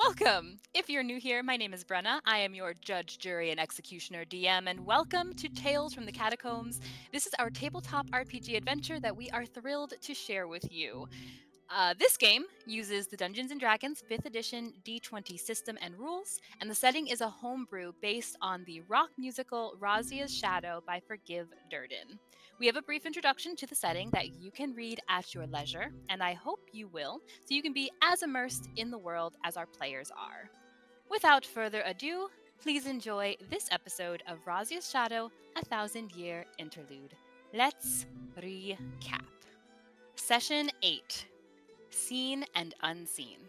Welcome! If you're new here, my name is Brenna. I am your judge, jury, and executioner DM, and welcome to Tales from the Catacombs. This is our tabletop RPG adventure that we are thrilled to share with you. This game uses the Dungeons & Dragons 5th edition D20 system and rules, and the setting is a homebrew based on the rock musical Razia's Shadow by Forgive Durden. We have a brief introduction to the setting that you can read at your leisure, and I hope you will, so you can be as immersed in the world as our players are. Without further ado, please enjoy this episode of Razia's Shadow, a 1,000-year interlude. Let's recap. Session 8. Seen and Unseen.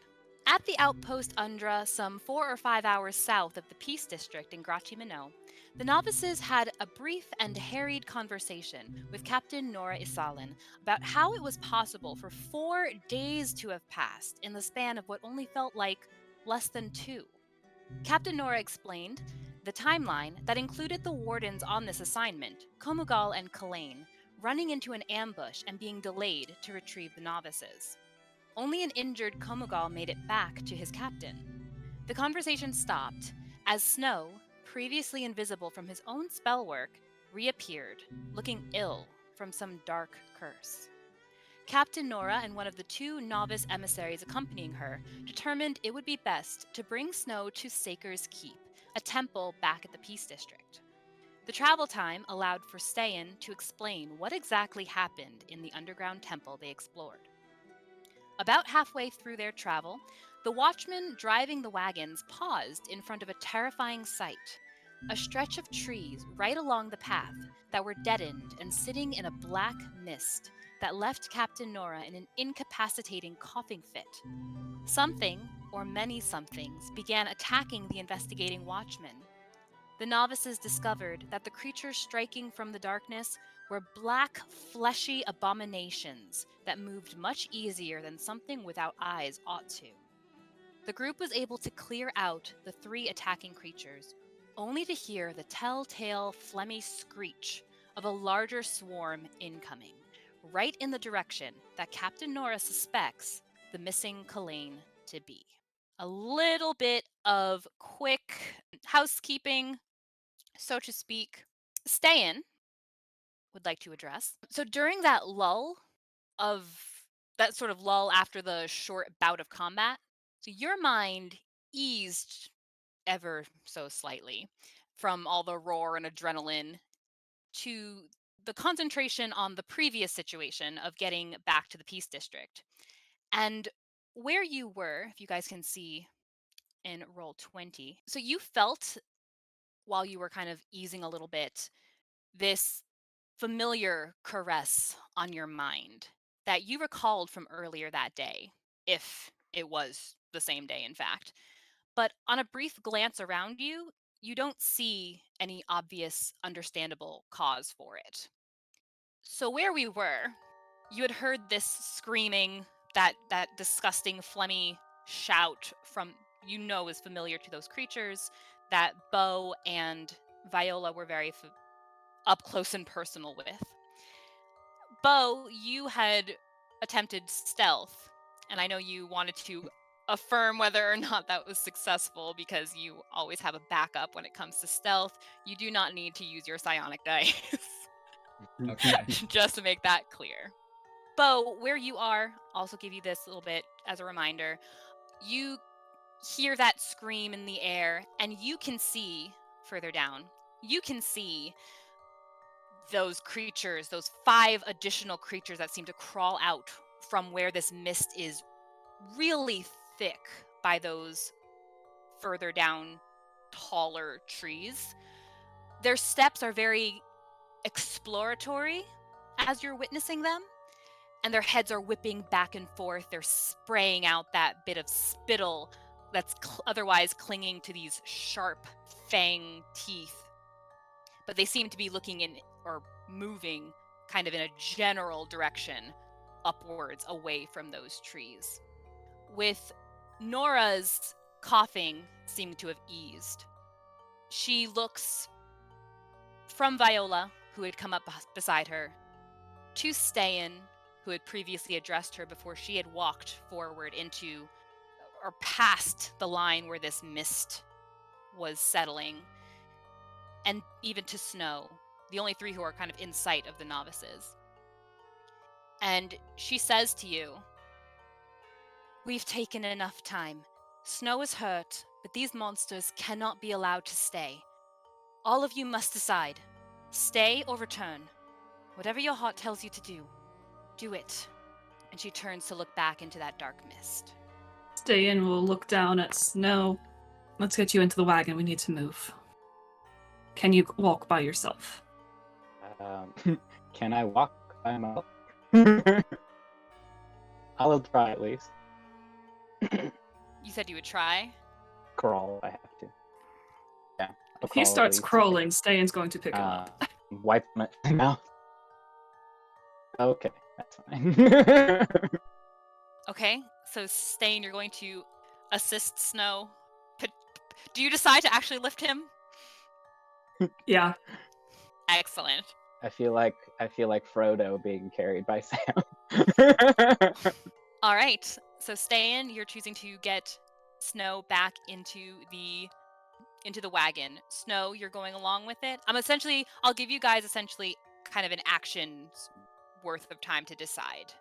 At the outpost Undra, some 4 or 5 hours south of the Peace District in Grachi-Minnow, the Novices had a brief and harried conversation with Captain Nora Isalin about how it was possible for 4 days to have passed in the span of what only felt like less than 2. Captain Nora explained the timeline that included the wardens on this assignment, Komugal and Kalain, running into an ambush and being delayed to retrieve the Novices. Only an injured Komugal made it back to his captain. The conversation stopped as Snow, previously invisible from his own spell work, reappeared, looking ill from some dark curse. Captain Nora and one of the 2 novice emissaries accompanying her determined it would be best to bring Snow to Saker's Keep, a temple back at the Peace District. The travel time allowed for Ste'yn to explain what exactly happened in the underground temple they explored. About halfway through their travel, the watchman driving the wagons paused in front of a terrifying sight, a stretch of trees right along the path that were deadened and sitting in a black mist that left Captain Nora in an incapacitating coughing fit. Something, or many somethings, began attacking the investigating watchman. The novices discovered that the creatures striking from the darkness were black, fleshy abominations that moved much easier than something without eyes ought to. The group was able to clear out the 3 attacking creatures, only to hear the telltale phlegmy screech of a larger swarm incoming, right in the direction that Captain Nora suspects the missing Kalain to be. A little bit of quick housekeeping, so to speak. Ste'yn would like to address. So during that sort of lull after the short bout of combat, so your mind eased ever so slightly from all the roar and adrenaline to the concentration on the previous situation of getting back to the Peace District. And where you were, if you guys can see in roll 20, so you felt while you were kind of easing a little bit this familiar caress on your mind that you recalled from earlier that day, if it was the same day, in fact. But on a brief glance around you, you don't see any obvious, understandable cause for it. So where we were, you had heard this screaming, that disgusting, phlegmy shout from, is familiar to those creatures that Beau and Viola were very up close and personal with. Beau, you had attempted stealth, and I know you wanted to affirm whether or not that was successful because you always have a backup when it comes to stealth. You do not need to use your psionic dice. Okay. Just to make that clear. Beau, where you are, also give you this little bit as a reminder. You hear that scream in the air, and you can see further down. You can see those creatures, those 5 additional creatures that seem to crawl out from where this mist is really thick by those further down, taller trees. Their steps are very exploratory as you're witnessing them, and their heads are whipping back and forth. They're spraying out that bit of spittle that's otherwise clinging to these sharp fang teeth. But they seem to be looking in or moving kind of in a general direction upwards away from those trees. With Nora's coughing seeming to have eased, she looks from Viola, who had come up beside her, to Ste'yn, who had previously addressed her before she had walked forward into or past the line where this mist was settling, and even to Snow, the only three who are kind of in sight of the Novices. And she says to you, "We've taken enough time. Snow is hurt, but these monsters cannot be allowed to stay. All of you must decide. Stay or return. Whatever your heart tells you to do, do it." And she turns to look back into that dark mist. Ste'yn will look down at Snow. "Let's get you into the wagon. We need to move. Can you walk by yourself?" Can I walk by myself? I'll try at least. You said you would try? Crawl, I have to. Yeah. If he starts crawling, Ste'yn's going to pick him up. Wipe my mouth. Okay, that's fine. Okay, so Ste'yn, you're going to assist Snow. Do you decide to actually lift him? Yeah. Excellent. I feel like Frodo being carried by Sam. All right, so Ste'yn, you're choosing to get Snow back into the wagon. Snow, you're going along with it. I'll give you guys essentially kind of an action's worth of time to decide.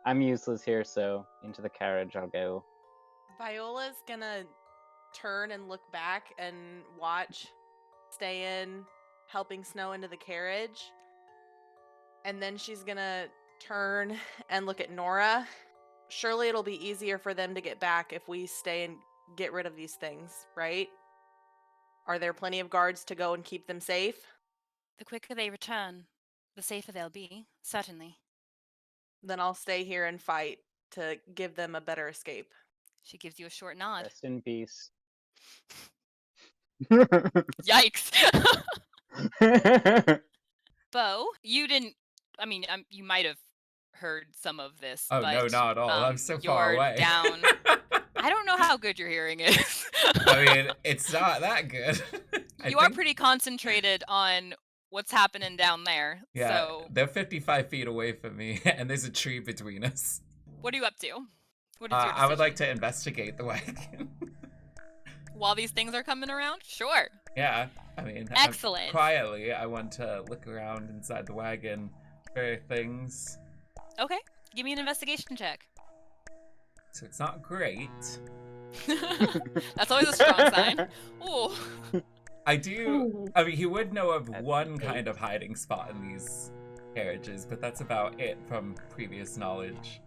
I'm useless here, so into the carriage I'll go. Viola's gonna turn and look back and watch Ste'yn helping Snow into the carriage. And then she's gonna turn and look at Nora. Surely it'll be easier for them to get back if we stay and get rid of these things, right? Are there plenty of guards to go and keep them safe? The quicker they return, the safer they'll be, certainly. Then I'll stay here and fight to give them a better escape. She gives you a short nod. Rest in peace. Yikes! Beau, you didn't. I mean, you might have heard some of this. Oh, but, no, not at all. I'm so far you're away. down. I don't know how good your hearing is. I mean, it's not that good. You are pretty concentrated on what's happening down there. Yeah, So, they're 55 feet away from me, and there's a tree between us. what are you up to? What is your I would decision? like to investigate the wagon. While these things are coming around? Sure. Yeah, I mean, Excellent. Quietly, I want to look around inside the wagon for things. Okay. Give me an investigation check. So it's not great. That's always a strong sign. Ooh. I mean, he would know of one kind of hiding spot in these carriages, but that's about it from previous knowledge.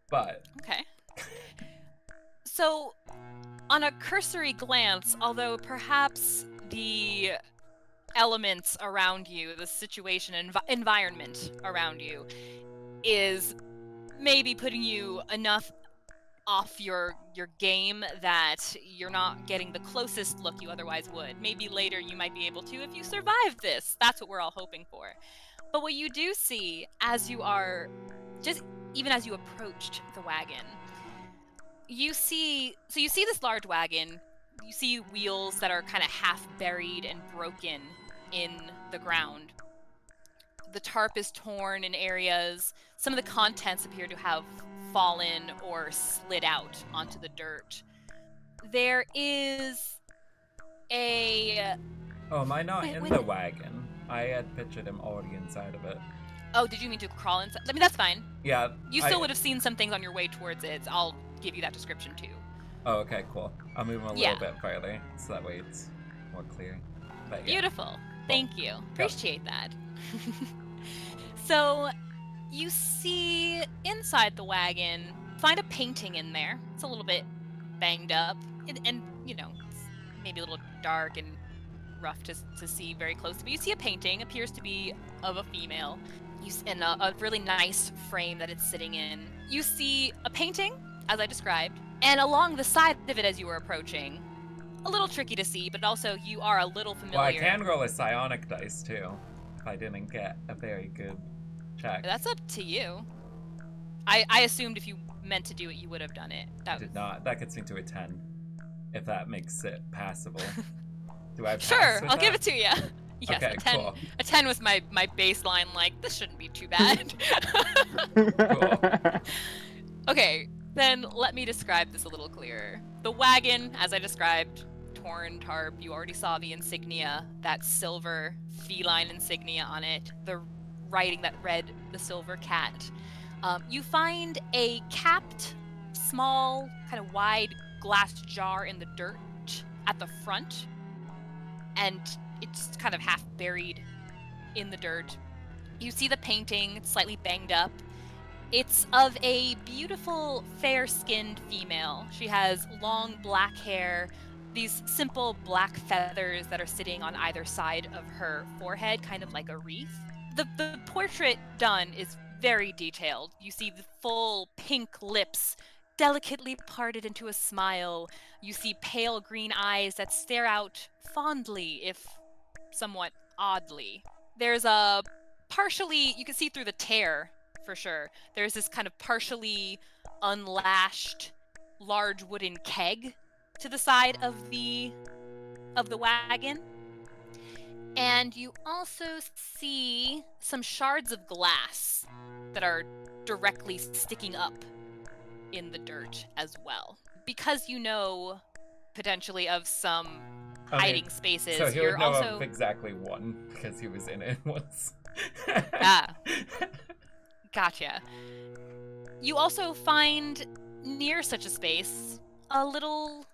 But... Okay. So, on a cursory glance, although perhaps the elements around you, the situation and environment around you, is maybe putting you enough off your game that you're not getting the closest look you otherwise would. Maybe later you might be able to if you survive this. That's what we're all hoping for. But what you do see as you are, just even as you approached the wagon, you see this large wagon. You see wheels that are kind of half buried and broken in the ground. The tarp is torn in areas. Some of the contents appear to have fallen or slid out onto the dirt. There is a... Oh, am I not in the wagon? I had pictured him already inside of it. Oh, did you mean to crawl inside? I mean, that's fine. Yeah. You still would have seen some things on your way towards it. I'll give you that description too. Oh, okay, cool. I'll move him a little bit further, so that way it's more clear. But, yeah. Beautiful. Thank you. Appreciate that. So, you see inside the wagon, find a painting in there. It's a little bit banged up, and you know, it's maybe a little dark and rough to see very close. But you see a painting, appears to be of a female, in a really nice frame that it's sitting in. You see a painting, as I described, and along the side of it as you were approaching, a little tricky to see, but also you are a little familiar. Well, I can roll a psionic dice too, if I didn't get a very good check. That's up to you. I assumed if you meant to do it, you would have done it. I did not. That gets me to a 10, if that makes it passable. Do I pass Sure, with I'll that? give it to you. Yes, Okay, a 10. cool. A 10 was my baseline, like, this shouldn't be too bad. Cool. Okay, Then let me describe this a little clearer. The wagon, as I described, torn tarp, you already saw the insignia, that silver feline insignia on it, the writing that read the silver cat. You find a capped, small, kind of wide glass jar in the dirt at the front, and it's kind of half buried in the dirt. You see the painting, it's slightly banged up. It's of a beautiful, fair-skinned female. She has long black hair, these simple black feathers that are sitting on either side of her forehead, kind of like a wreath. The portrait done is very detailed. You see the full pink lips, delicately parted into a smile. You see pale green eyes that stare out fondly, if somewhat oddly. There's a partially, you can see through the tear for sure. There's this kind of partially unlashed large wooden keg to the side of the wagon. And you also see some shards of glass that are directly sticking up in the dirt as well. Because you know potentially of some hiding spaces, So he you're would know also of exactly one because he was in it once. Ah. Gotcha. You also find near such a space a little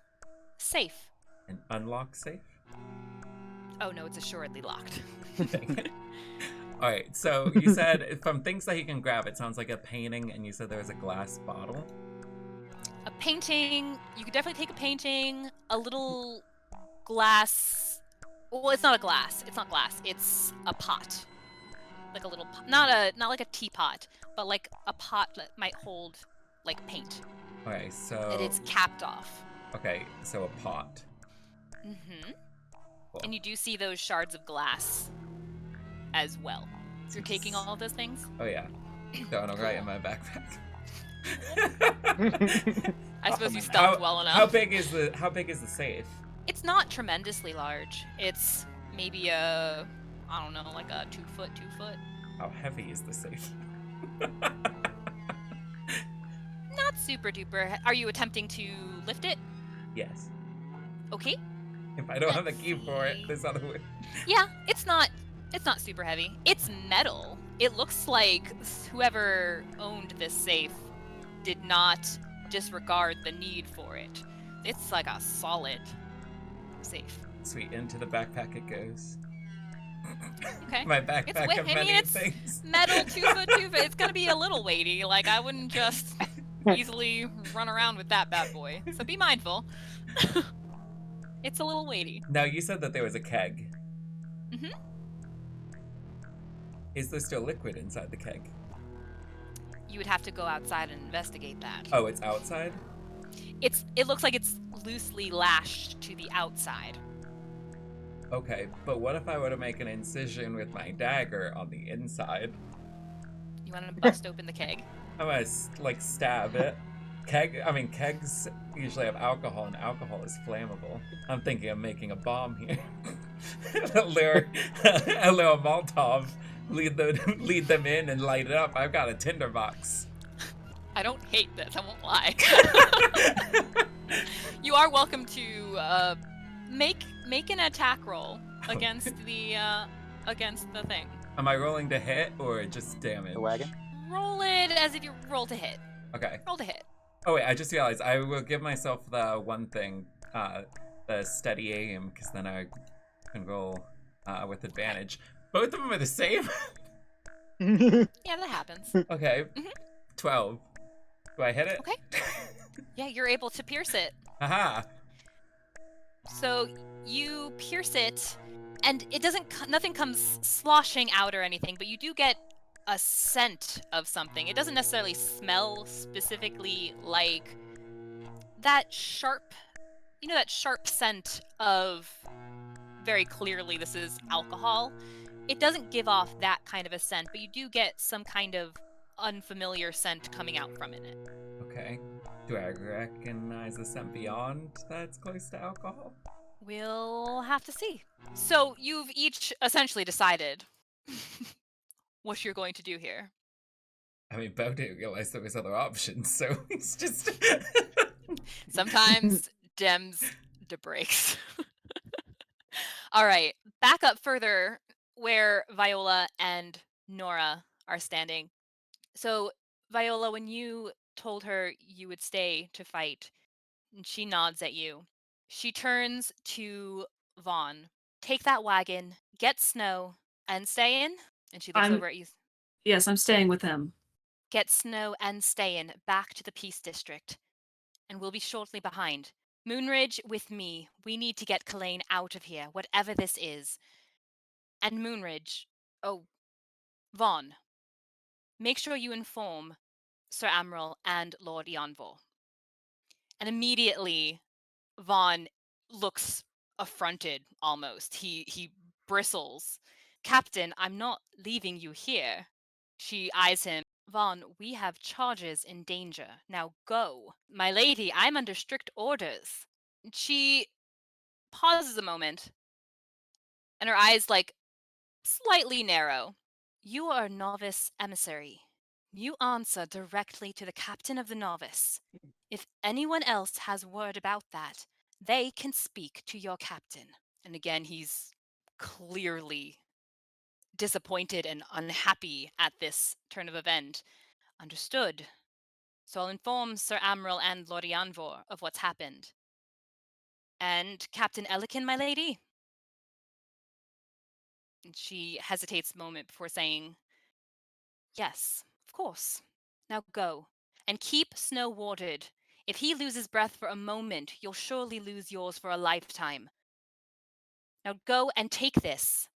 safe. An unlock safe? Oh no, it's assuredly locked. Alright, so you said from things that he can grab, it sounds like a painting, and you said there was a glass bottle? A painting, you could definitely take a painting, a little glass. Well, it's not a glass. It's not glass. It's a pot. Like a little pot. Not like a teapot, but like a pot that might hold like paint. Okay, so... And it's capped off. Okay, so a pot. Mm-hmm. Cool. And you do see those shards of glass as well. So you're taking all of those things? Oh yeah. Throwing them right in my backpack. I suppose you stopped well enough. How big is the safe? It's not tremendously large. It's maybe I don't know, like a 2 foot. How heavy is the safe? Not super duper. Are you attempting to lift it? Yes. Okay. If I don't have the key for it, there's other way. Yeah, it's not super heavy. It's metal. It looks like whoever owned this safe did not disregard the need for it. It's like a solid safe. Sweet, into the backpack it goes. Okay. My backpack of many it's things. metal, 2 foot, 2 foot. It's gonna be a little weighty. Like, I wouldn't just easily run around with that bad boy. So be mindful. It's a little weighty. Now, you said that there was a keg. Mm-hmm. Is there still liquid inside the keg? You would have to go outside and investigate that. Oh, it's outside? It looks like it's loosely lashed to the outside. Okay, but what if I were to make an incision with my dagger on the inside? You want to bust open the keg? I'm gonna, like, stab it. Kegs usually have alcohol, and alcohol is flammable. I'm thinking of making a bomb here. a little Molotov. Lead them in and light it up. I've got a tinderbox. I don't hate this, I won't lie. You are welcome to make an attack roll against the thing. Am I rolling to hit or just damage? The wagon? Roll it as if you roll to hit. Okay. Roll to hit. Oh wait, I just realized I will give myself the one thing, the steady aim, because then I can roll with advantage. Both of them are the same? Yeah, that happens. Okay. 12. Do I hit it? Okay. Yeah, you're able to pierce it. Haha. So you pierce it, and it nothing comes sloshing out or anything, but you do get a scent of something. It doesn't necessarily smell specifically like that sharp scent of very clearly this is alcohol. It doesn't give off that kind of a scent, but you do get some kind of unfamiliar scent coming out from it. Okay. Do I recognize the scent beyond that's close to alcohol? We'll have to see. So you've each essentially decided what you're going to do here. I mean, Beau didn't realize there was other options, so he's just... Sometimes Dems de breaks. All right, back up further where Viola and Nora are standing. So, Viola, when you told her you would stay to fight, and she nods at you, she turns to Vaughn. Take that wagon, get Snow, and Ste'yn. And she looks I'm over at you. yes, I'm staying with him. Get Snow and Ste'yn back to the Peace District, and we'll be shortly behind. Moonridge with me. We need to get Kalain out of here, whatever this is. And Moonridge, oh, Vaughn, make sure you inform Sir Amral and Lord Eonvor. And immediately, Vaughn looks affronted almost. He bristles. Captain, I'm not leaving you here. She eyes him. Vaughn, we have charges in danger. Now go. My lady, I'm under strict orders. She pauses a moment, and her eyes, like, slightly narrow. You are a novice emissary. You answer directly to the captain of the novice. If anyone else has word about that, they can speak to your captain. And again, he's clearly disappointed and unhappy at this turn of event. Understood. So I'll inform Sir Amral and Lord Eonvor of what's happened. And Captain Elikin, my lady? And she hesitates a moment before saying, yes, of course. Now go, and keep Snow warded. If he loses breath for a moment, you'll surely lose yours for a lifetime. Now go and take this.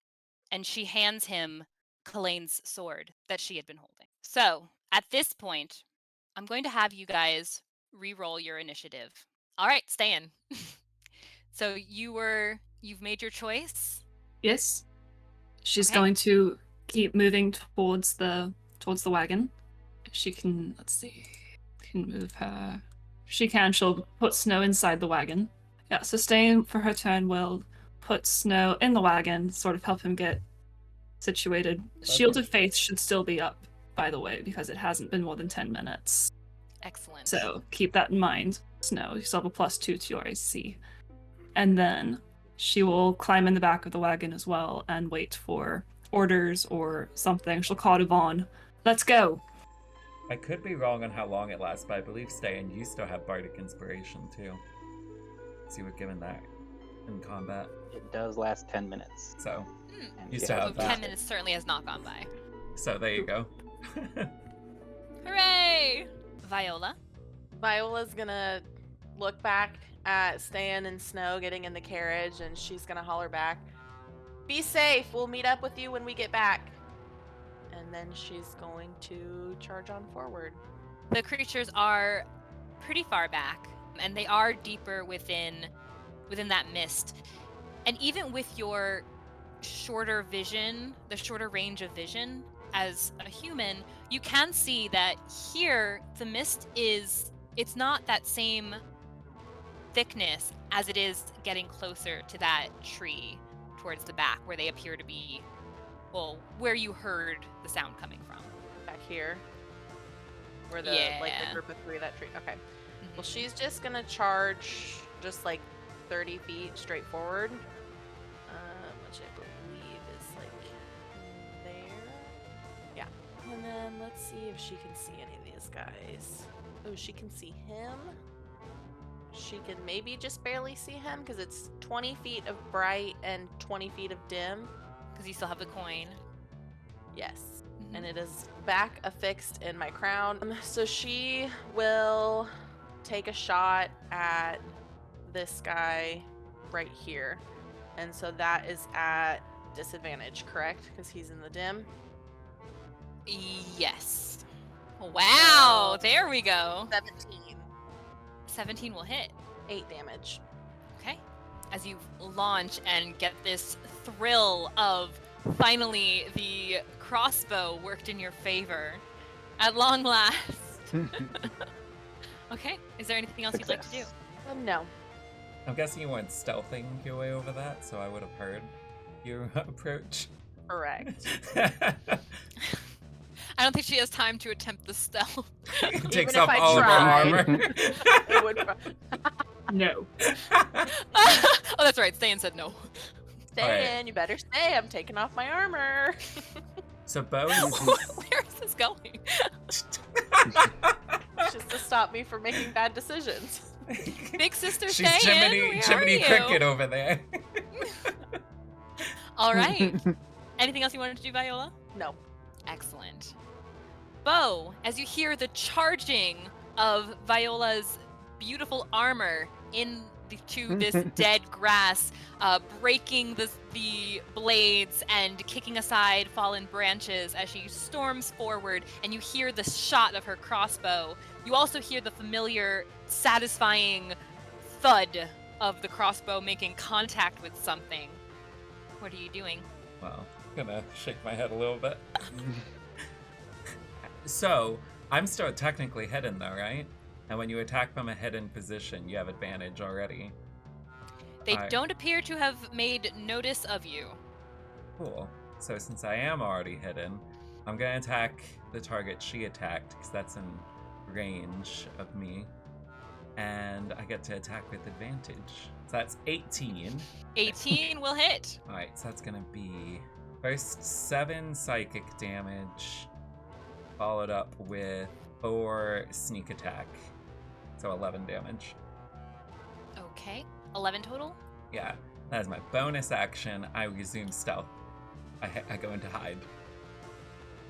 And she hands him Kalain's sword that she had been holding. So, at this point, I'm going to have you guys re-roll your initiative. All right, Ste'yn. So you've made your choice? Yes. She's Okay. going to keep moving towards the wagon. If she can, let's see, can move her. If she can, she'll put Snow inside the wagon. Yeah, so Ste'yn for her turn will put Snow in the wagon, sort of help him get situated. Shield of Faith should still be up, by the way, because it hasn't been more than 10 minutes. Excellent. So keep that in mind, Snow. You still have a +2 to your AC. And then she will climb in the back of the wagon as well and wait for orders or something. She'll call to Vaughn. Let's go. I could be wrong on how long it lasts, but I believe Ste'yn used to have Bardic Inspiration too. So you were given that in combat. It does last 10 minutes. So And used she to have has that. 10 minutes certainly has not gone by. So there you go. Hooray! Viola? Viola's gonna look back at Ste'yn and Snow getting in the carriage, and she's gonna holler back, "Be safe, we'll meet up with you when we get back." And then she's going to charge on forward. The creatures are pretty far back, and they are deeper within that mist. And even with your shorter vision, the shorter range of vision as a human, you can see that here the mist it's not that same thickness as it is getting closer to that tree towards the back where they appear to be, well, where you heard the sound coming from. Back here. Where the Yeah. group of three of that tree. Okay. Mhm. Well, she's just gonna charge just like 30 feet straight forward. Which I believe is like there. Yeah. And then let's see if she can see any of these guys. Oh, she can see him. She can maybe just barely see him because it's 20 feet of bright and 20 feet of dim. Because you still have the coin. Yes. Mhm. And it is back affixed in my crown. So she will take a shot at this guy right here. And so that is at disadvantage, correct? Because he's in the dim. Yes. Wow, So- there we go. 17. 17 will hit. 8 damage. Okay. As you launch and get this thrill of finally the crossbow worked in your favor at long last. Okay. Is there anything else you'd like to do? Success. No. I'm guessing you weren't stealthing your way over that, so I would have heard your approach. Correct. I don't think she has time to attempt the stealth. It takes if off I all of her tried. armor. It would No. Oh, that's right. Ste'yn said no. stay Alright. in. You better stay. I'm taking off my armor. So Beau is Where is this going? It's just to stop me from making bad decisions. Big sister she's Ste'yn, Jiminy where Jiminy are you? Cricket over there. All right. Anything else you wanted to do, Viola? No. Excellent. Beau, as you hear the charging of Viola's beautiful armor into this dead grass, breaking the blades and kicking aside fallen branches as she storms forward, and you hear the shot of her crossbow. You also hear the familiar, satisfying thud of the crossbow making contact with something. What are you doing? Well, I'm gonna shake my head a little bit. So, I'm still technically hidden though, right? And when you attack from a hidden position, you have advantage already. They Alright. don't appear to have made notice of you. Cool. So since I am already hidden, I'm gonna attack the target she attacked, because that's in range of me. And I get to attack with advantage. So that's 18. 18 will hit. Alright, so that's gonna be first 7 psychic damage, followed up with 4 sneak attack. So 11 damage. Okay. 11 total? Yeah, that is my bonus action. I resume stealth. I go into hide.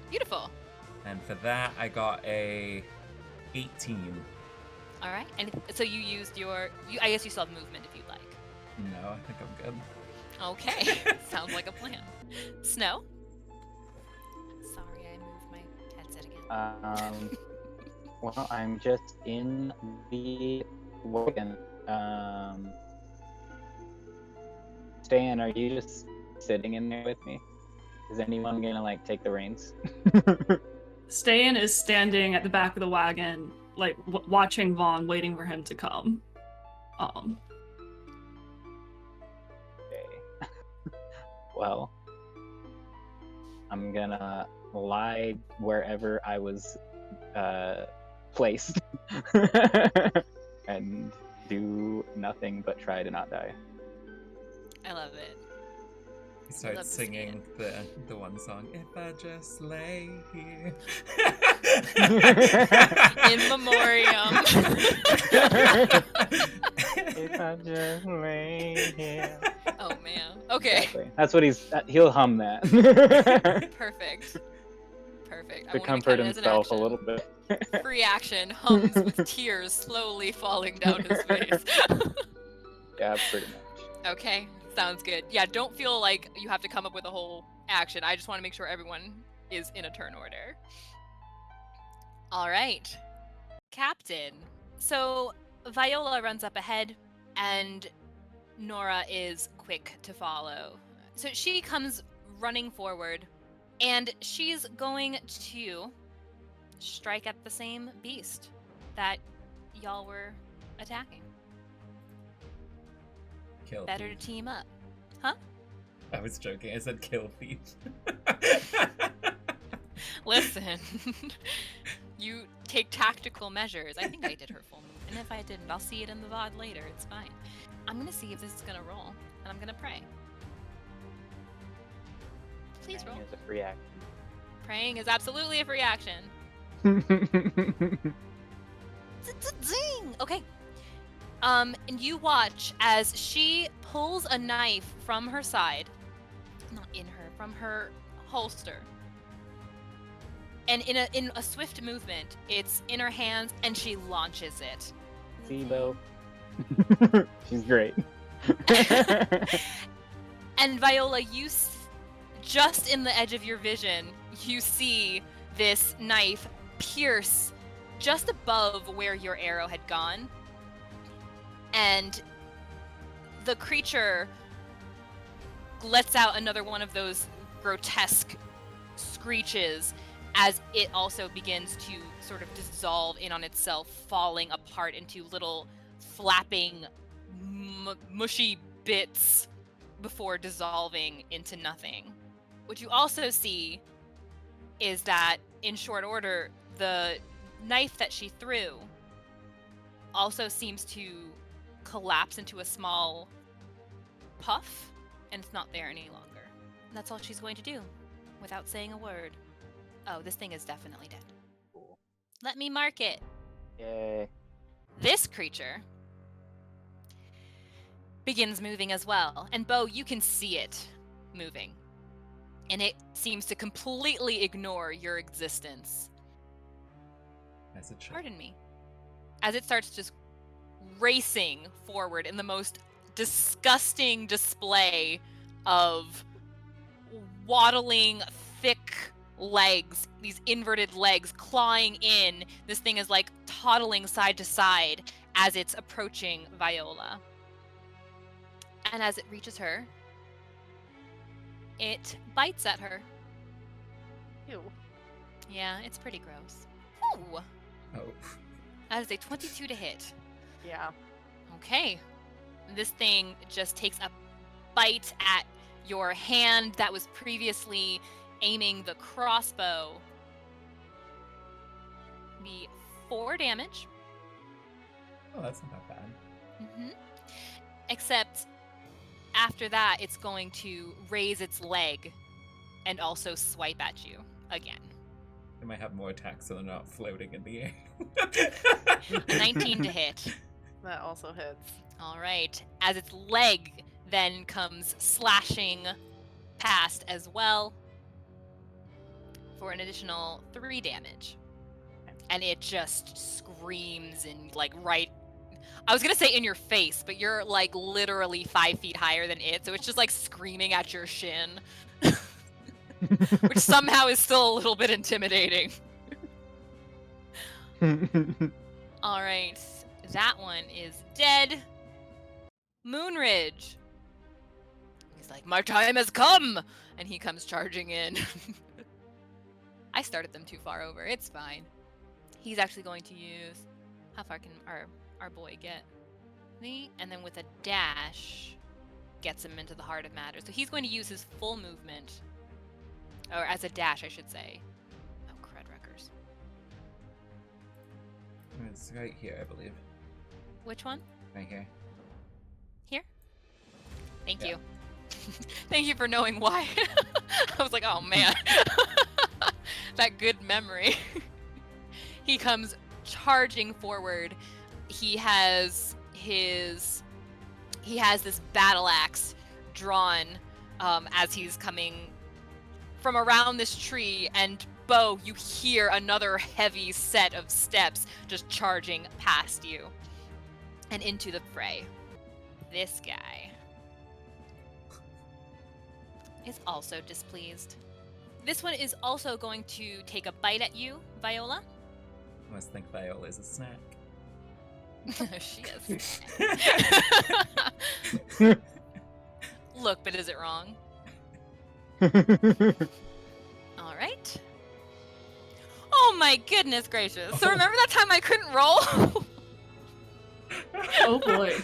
Beautiful. And for that, I got a 18. All right. And so you used I guess you still have movement if you'd like. No, I think I'm good. Okay. Sounds like a plan. Snow? Sorry, I moved my headset again. Well, I'm just in the wagon. Ste'yn, are you just sitting in there with me? Is anyone gonna like take the reins? Ste'yn is standing at the back of the wagon, like watching Vaughn, waiting for him to come. Okay. Well, I'm gonna lie wherever I was placed and do nothing but try to not die. I love it. He starts Love to see singing the one song, If I Just Lay Here. In memoriam. If I just lay here. Oh man. Okay. Exactly. That's what he'll hum that. Perfect. Perfect. I To won't even count it count as an himself a action. little bit. Free action hums with tears slowly falling down his face. Yeah, pretty much. Okay, sounds good. Yeah, don't feel like you have to come up with a whole action. I just want to make sure everyone is in a turn order. All right, Captain. So Viola runs up ahead, and Nora is quick to follow. So she comes running forward, and she's going to strike at the same beast that y'all were attacking. Kill Better thief. to team up. Huh? I was joking. I said kill thief. Listen, you take tactical measures. I think I did her full move, and if I didn't, I'll see it in the VOD later. It's fine. I'm gonna see if this is gonna roll, and I'm gonna pray. Please roll. It's a free action. Praying is absolutely a free action. Zing! Okay. And you watch as she pulls a knife from her side, not in her, from her holster. And in a swift movement, it's in her hands, and she launches it. See, Beau? She's great. And Viola, just in the edge of your vision, you see this knife pierce just above where your arrow had gone. And the creature lets out another one of those grotesque screeches as it also begins to sort of dissolve in on itself, falling apart into little flapping, mushy bits before dissolving into nothing. What you also see is that in short order, the knife that she threw also seems to collapse into a small puff, and it's not there any longer. And that's all she's going to do, without saying a word. Oh, this thing is definitely dead. Cool. Let me mark it. Yay. This creature begins moving as well. And Beau, you can see it moving. And it seems to completely ignore your existence. As it should. Pardon me. As it starts just racing forward in the most disgusting display of waddling, thick legs, these inverted legs clawing in. This thing is like toddling side to side as it's approaching Viola. And as it reaches her, it bites at her. Ew. Yeah, it's pretty gross. Ooh. Oh. That is a 22 to hit. Yeah. Okay. This thing just takes a bite at your hand that was previously aiming the crossbow. Be 4 damage. Oh, that's not that bad. Mm-hmm. Except after that, it's going to raise its leg and also swipe at you again. They might have more attacks so they're not floating in the air. A 19 to hit. That also hits. All right. As its leg then comes slashing past as well for an additional 3 damage. And it just screams and like I was going to say in your face, but you're like literally 5 feet higher than it. So it's just like screaming at your shin, which somehow is still a little bit intimidating. All right. That one is dead. Moonridge. He's like, my time has come! And he comes charging in. I started them too far over. It's fine. He's actually going to use... How far can our boy get? And then with a dash, gets him into the heart of matter. So he's going to use his full movement. Or as a dash, I should say. Oh, crud wreckers. It's right here, I believe. Which one? Right here. Here? Thank Yeah. you. Thank you for knowing why. I was like, oh man. That good memory. He comes charging forward. He has this battle axe drawn as he's coming from around this tree, and Beau, you hear another heavy set of steps just charging past you and into the fray. This guy is also displeased. This one is also going to take a bite at you, Viola. I must think Viola is a snack. She is. Look, but is it wrong? All right. Oh my goodness gracious. So remember that time I couldn't roll? Oh boy.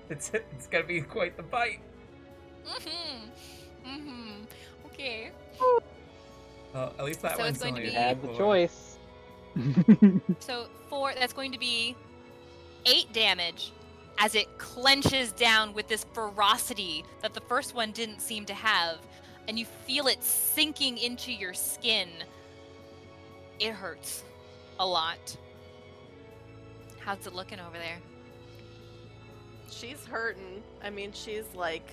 It's gonna be quite the bite. Okay. Well, at least that So it's one's going to only be- Had the 4. choice. So 4, that's going to be 8 damage as it clenches down with this ferocity that the first one didn't seem to have, and you feel it sinking into your skin. It hurts a lot. How's it looking over there? She's hurting. I mean, she's like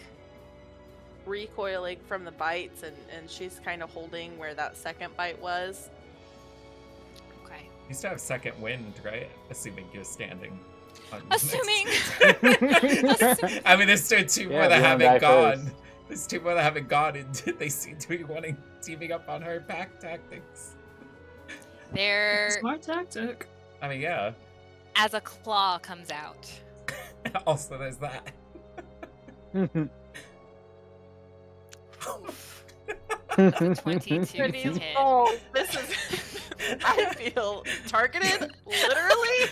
recoiling from the bites, and she's kind of holding where that second bite was. Okay. You used to have second wind, right? Assuming you're standing. On Assuming. I mean, there's still 2 more Yeah, that we wanna haven't die gone. first. There's 2 more that haven't gone, and they seem to be teaming up on her pack tactics. There, Smart tactic. I mean, yeah. as a claw comes out. Also, there's that. 22 For to these hit. rolls, this is. I feel targeted, literally.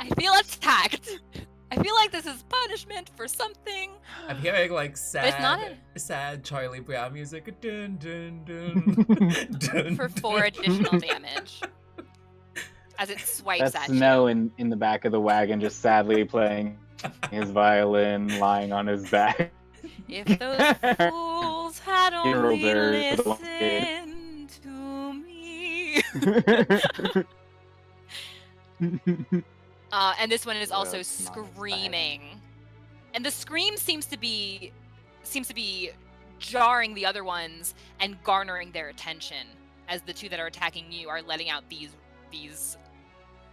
I feel attacked. I feel like this is punishment. punishment for something. I'm hearing like it's not sad Charlie Brown music. Dun, dun, dun, dun, For 4 dun. additional damage. As it swipes That's at Snow you. in the back of the wagon, just sadly playing his violin, lying on his back. If those fools had only Funerals are for the one kid. listened to me. And this one is also That's not bad. screaming. And the scream seems to be jarring the other ones and garnering their attention, as the two that are attacking you are letting out these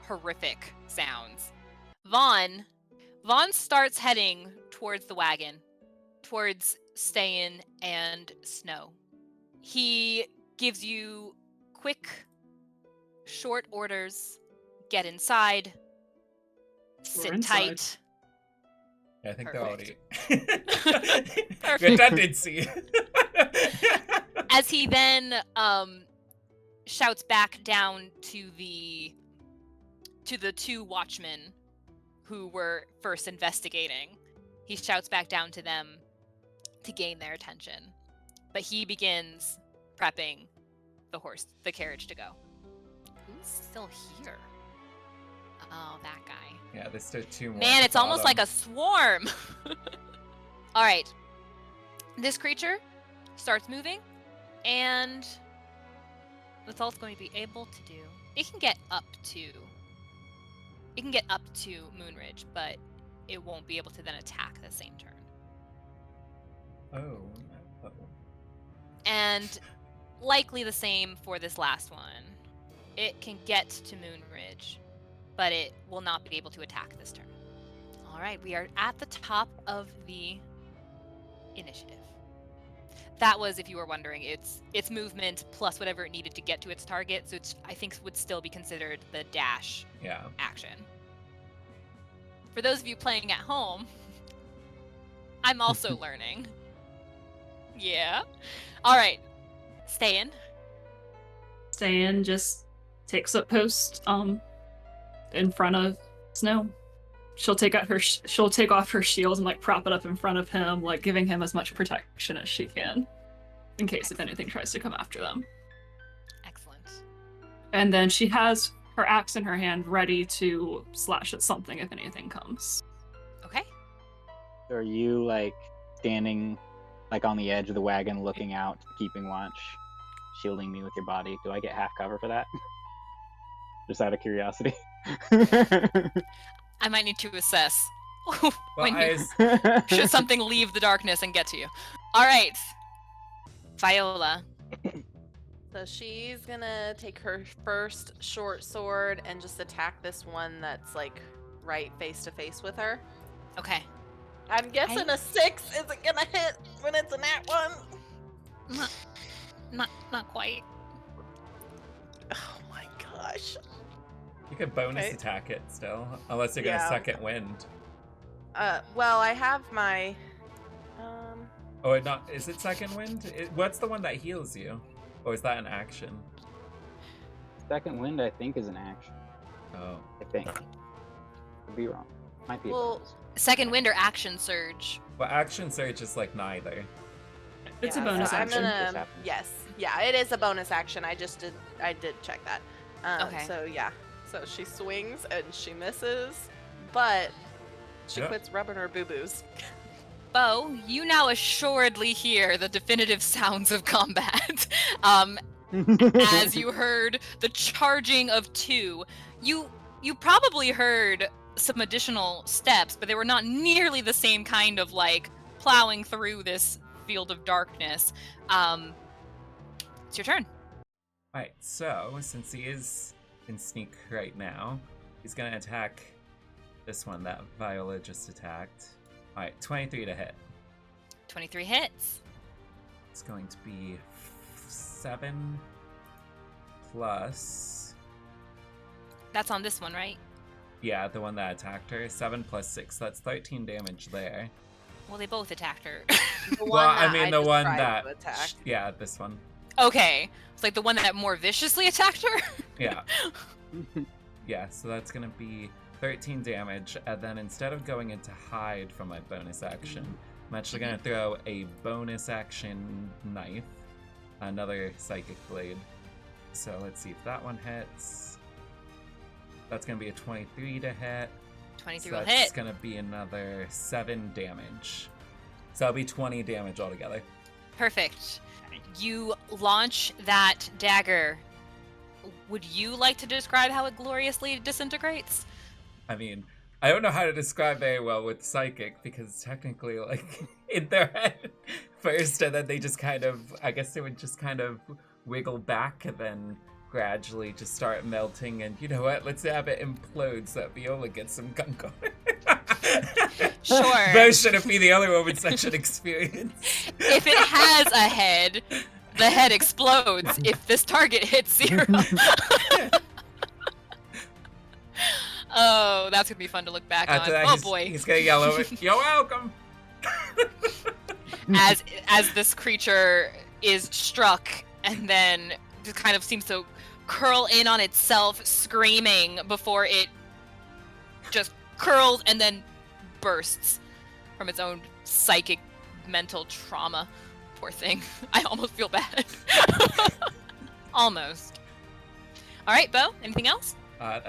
horrific sounds. Vaughn starts heading towards the wagon, towards Ste'yn and Snow. He gives you quick, short orders. Get inside. Sit inside. tight. Yeah, I think Perfect. they're already Perfect. redundancy. As he then shouts back down to the 2 watchmen who were first investigating. He shouts back down to them to gain their attention. But he begins prepping the carriage to go. Who's still here? Oh, that guy. Yeah, there's still 2 more. Man, at it's the almost like bottom. a swarm. All right. This creature starts moving, and that's all it's going to be able to do. It can get up to Moonridge, but it won't be able to then attack the same turn. Oh. And likely the same for this last one. It can get to Moonridge, but it will not be able to attack this turn. All right, we are at the top of the initiative. That was, if you were wondering, its movement plus whatever it needed to get to its target, so I think would still be considered the dash Yeah. action. For those of you playing at home, I'm also learning. Yeah. All right. Ste'yn. Ste'yn just takes up post in front of Snow. She'll take off her shield and like prop it up in front of him, like giving him as much protection as she can, in case if anything tries to come after them. Excellent. And then she has her axe in her hand, ready to slash at something if anything comes. Okay. Are you like standing like on the edge of the wagon, looking out, keeping watch, shielding me with your body? Do I get half cover for that? Just out of curiosity. I might need to assess. Well, Should something leave the darkness and get to you? All right. Viola. So she's gonna take her first short sword and just attack this one that's like right face to face with her. Okay. I'm guessing a 6 isn't gonna hit when it's a nat 1. Not quite. Oh my gosh. You could bonus Okay. attack it still, unless you're gonna Yeah. second wind. Well, I have my Oh, not is it second wind? What's the one that heals you? Or is that an action? Second wind, I think, is an action. Oh. I think. Could be wrong. Might be. a Well, bonus. Second wind or action surge? Well, action surge is like neither. It's yeah, a bonus so action. I'm This gonna, happens. yes, yeah, it is a bonus action. I did check that. Okay. So yeah, so she swings and she misses, but she Yep. quits rubbing her boo boos. Beau, you now assuredly hear the definitive sounds of combat. As you heard the charging of 2, you probably heard some additional steps, but they were not nearly the same kind of like plowing through this field of darkness. It's your turn. Alright, so since he is in sneak right now, he's gonna attack this one that Viola just attacked. Alright, 23 to hit. 23 hits. It's going to be 7 plus. That's on this one, right? Yeah, the one that attacked her. 7 plus 6. That's 13 damage there. Well, they both attacked her. The one Well, I that mean the just one tried that. to attack. Yeah, this one. Okay. It's like the one that more viciously attacked her? Yeah. Yeah, so that's going to be 13 damage. And then instead of going into hide from my bonus action, I'm actually going to throw a bonus action knife, another psychic blade. So let's see if that one hits. That's going to be a 23 to hit. 23 so will that's hit. going to be another 7 damage. So that'll be 20 damage altogether. Perfect. You launch that dagger. Would you like to describe how it gloriously disintegrates? I mean, I don't know how to describe very well with psychic because technically, like, in their head first, and then they just kind of, I guess they would just kind of wiggle back and then gradually just start melting. And you know what? Let's have it implode so that Viola gets some gunk on her. Sure. Beau shouldn't be the other one with such an experience. If it has a head, the head explodes if this target hits 0. Oh, that's gonna be fun to look back After on. that, Oh boy. he's gonna yell over, "You're welcome!" As this creature is struck and then just kind of seems to curl in on itself, screaming before it just curls and then bursts from its own psychic mental trauma. Poor thing. I almost feel bad. Almost. All right, Beau, anything else? I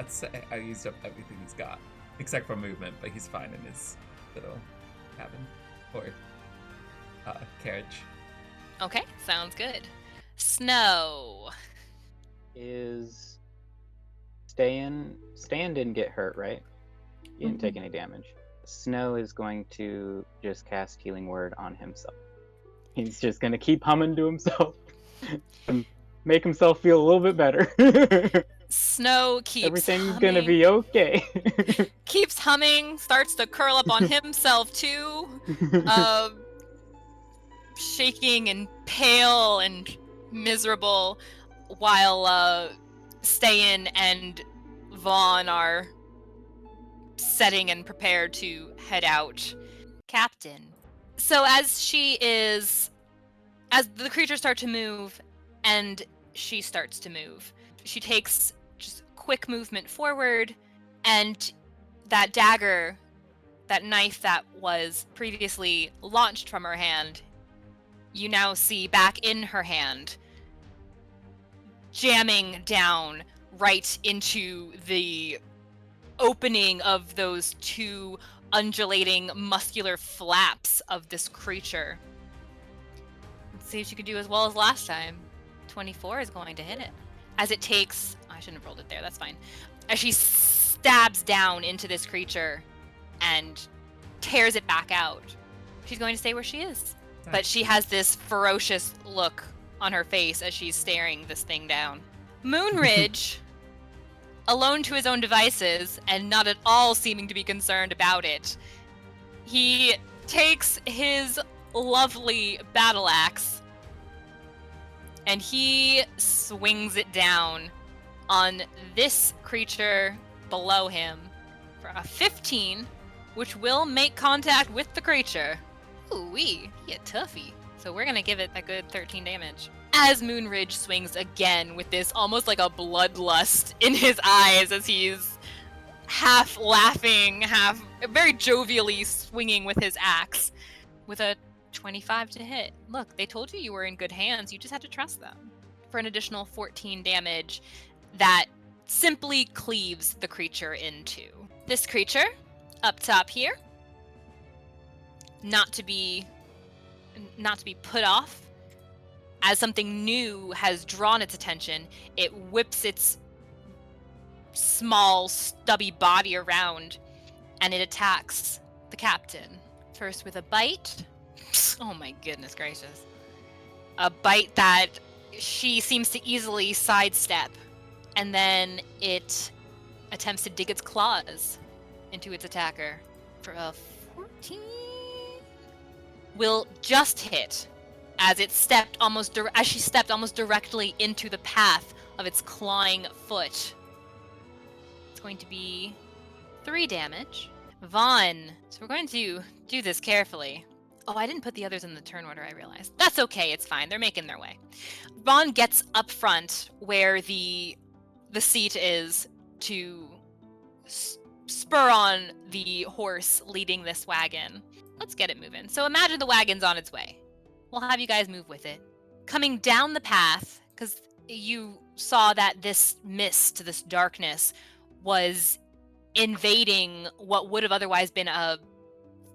used up everything he's got except for movement, but he's fine in his little cabin or carriage. Okay, sounds good. Snow. Is Ste'yn didn't get hurt, right? He didn't take any damage. Snow is going to just cast Healing Word on himself. He's just gonna keep humming to himself and make himself feel a little bit better. Snow keeps Everything's humming, gonna be okay. keeps humming, starts to curl up on himself too, shaking and pale and miserable, while Ste'yn and Vaughn are setting and prepared to head out. Captain. So as the creatures start to move and she starts to move, she takes just quick movement forward, and that dagger, that knife that was previously launched from her hand, you now see back in her hand, jamming down right into the opening of those two undulating muscular flaps of this creature. Let's see if she could do as well as last time. 24 is going to hit it. As it takes... I shouldn't have rolled it there, that's fine. As she stabs down into this creature and tears it back out, she's going to stay where she is. But she has this ferocious look on her face as she's staring this thing down. Moonridge, alone to his own devices and not at all seeming to be concerned about it, he takes his lovely battle axe and he swings it down on this creature below him for a 15, which will make contact with the creature. Ooh-wee, he a toughie. So we're gonna give it a good 13 damage. As Moonridge swings again with this almost like a bloodlust in his eyes as he's half laughing, half very jovially swinging with his axe with a 25 to hit. Look, they told you were in good hands. You just had to trust them. For an additional 14 damage that simply cleaves the creature in two. This creature up top here, not to be put off, as something new has drawn its attention, it whips its small, stubby body around, and it attacks the captain. First with a bite. Oh my goodness gracious. A bite that she seems to easily sidestep, and then it attempts to dig its claws into its attacker for a 14. Will just hit as she stepped almost directly into the path of its clawing foot. It's going to be 3 damage. Vaughn. So we're going to do this carefully. Oh, I didn't put the others in the turn order, I realized. That's okay, it's fine. They're making their way. Vaughn gets up front where the seat is to spur on the horse leading this wagon. Let's get it moving. So imagine the wagon's on its way. We'll have you guys move with it. Coming down the path, because you saw that this mist, this darkness, was invading what would have otherwise been a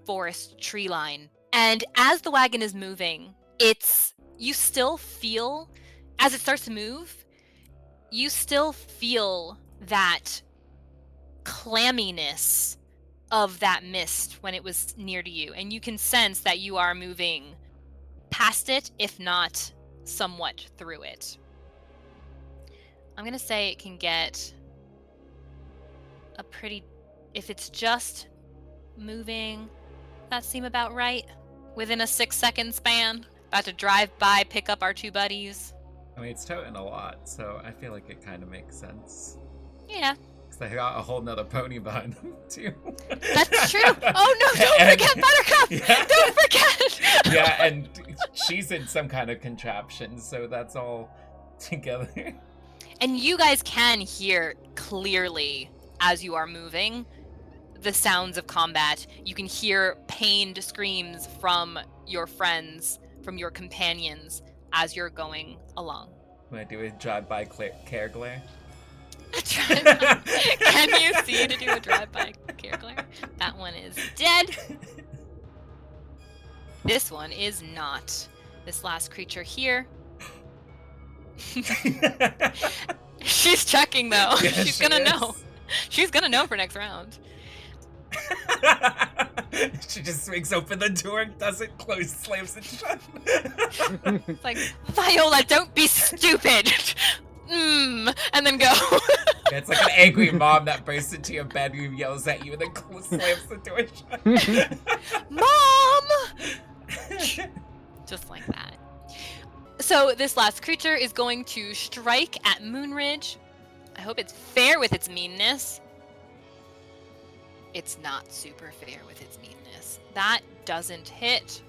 forest tree line. And as the wagon is moving, you still feel, as it starts to move, you still feel that clamminess of that mist when it was near to you. And you can sense that you are moving past it, if not somewhat through it. I'm going to say it can get a pretty, if it's just moving, that seem about right? Within a 6-second span? About to drive by, pick up our 2 buddies. I mean, it's toting a lot, so I feel like it kind of makes sense. Yeah. Because they got a whole nother pony behind them, too. That's true. Oh no, don't forget Buttercup! Yeah. Don't forget! Yeah, and she's in some kind of contraption, so that's all together. And you guys can hear clearly, as you are moving, the sounds of combat. You can hear pained screams from your friends, from your companions, as you're going along. I'm gonna do a drive-by care glare. Can you see to do a drive-by care glare? That one is dead. This one is not. This last creature here. She's checking though. Yeah, She's gonna know. She's gonna know for next round. She just swings open the door, doesn't close, slams it shut. It's like, Viola, don't be stupid. And then go. Yeah, it's like an angry mom that bursts into your bedroom, yells at you, and then slams the door shut. Mom! Just like that. So this last creature is going to strike at Moonridge. I hope it's fair with its meanness. It's not super fair with its meanness. That doesn't hit.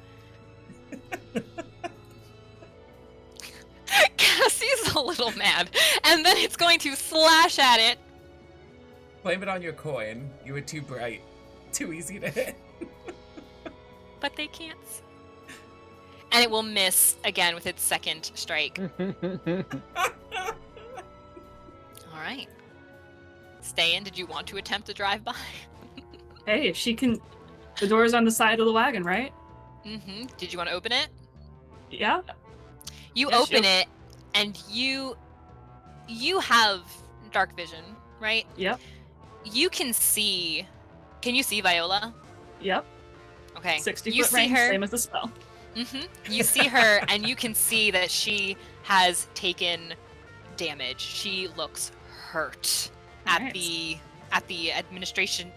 Cassie's a little mad. And then it's going to slash at it. Blame it on your coin. You were too bright. Too easy to hit. But they can't. And it will miss again with its second strike. Alright. Ste'yn, did you want to attempt a drive-by? Hey, if she can... The door's on the side of the wagon, right? Mm-hmm. Did you want to open it? Yeah. You Yeah, open it, and you have dark vision, right? Yep. You can see... Can you see Viola? Yep. Okay. 60-foot you see range, her. same as the spell. Mm-hmm. You see her, and you can see that she has taken damage. She looks hurt at Nice. the administration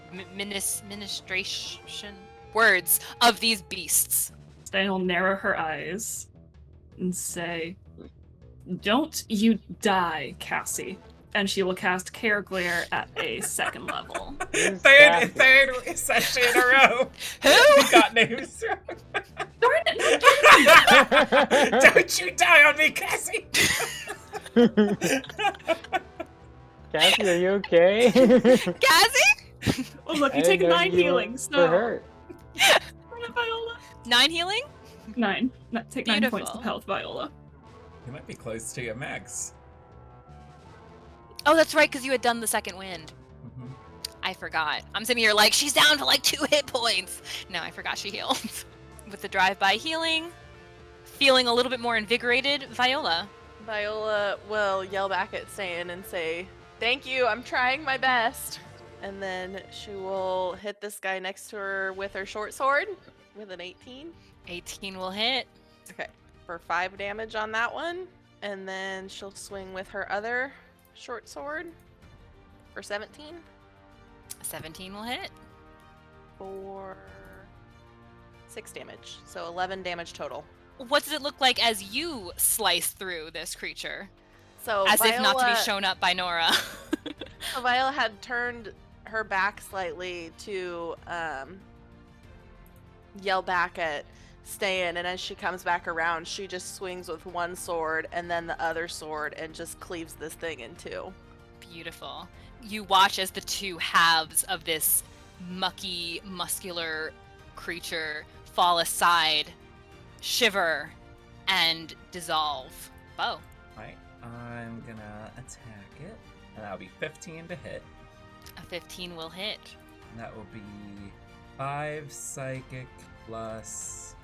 words of these beasts. Ste'yn will narrow her eyes and say, "Don't you die, Kassie." And she will cast Care Glare at a 2nd level. Third session in a row. Who? We got names. Darn it! Don't you die on me, Cassie. Kassie, are you okay? Cassie? Oh, look, I you didn't take know 9 you healings. were So. hurt. Viola. 9 healing? 9. Take 9 points Beautiful. of health, Viola. You might be close to your max. Oh, that's right, because you had done the second wind. Mm-hmm. I forgot. I'm sitting here like, she's down to like 2 hit points. No, I forgot she healed. With the drive-by healing, feeling a little bit more invigorated, Viola. Viola will yell back at Ste'yn and say, "Thank you, I'm trying my best." And then she will hit this guy next to her with her short sword with an 18. 18 will hit. Okay, for 5 damage on that one. And then she'll swing with her other short sword for 17. 17 will hit. For 6 damage. So 11 damage total. What does it look like as you slice through this creature? So As Viola, if not to be shown up by Nora. so Viola had turned her back slightly to yell back at Ste'yn, and as she comes back around, she just swings with one sword and then the other sword and just cleaves this thing in two. Beautiful. you watch as the two halves of this mucky, muscular creature fall aside, shiver, and dissolve. Beau. Right. I'm gonna attack it. And that'll be 15 to hit. A 15 will hit. And that will be 5 psychic plus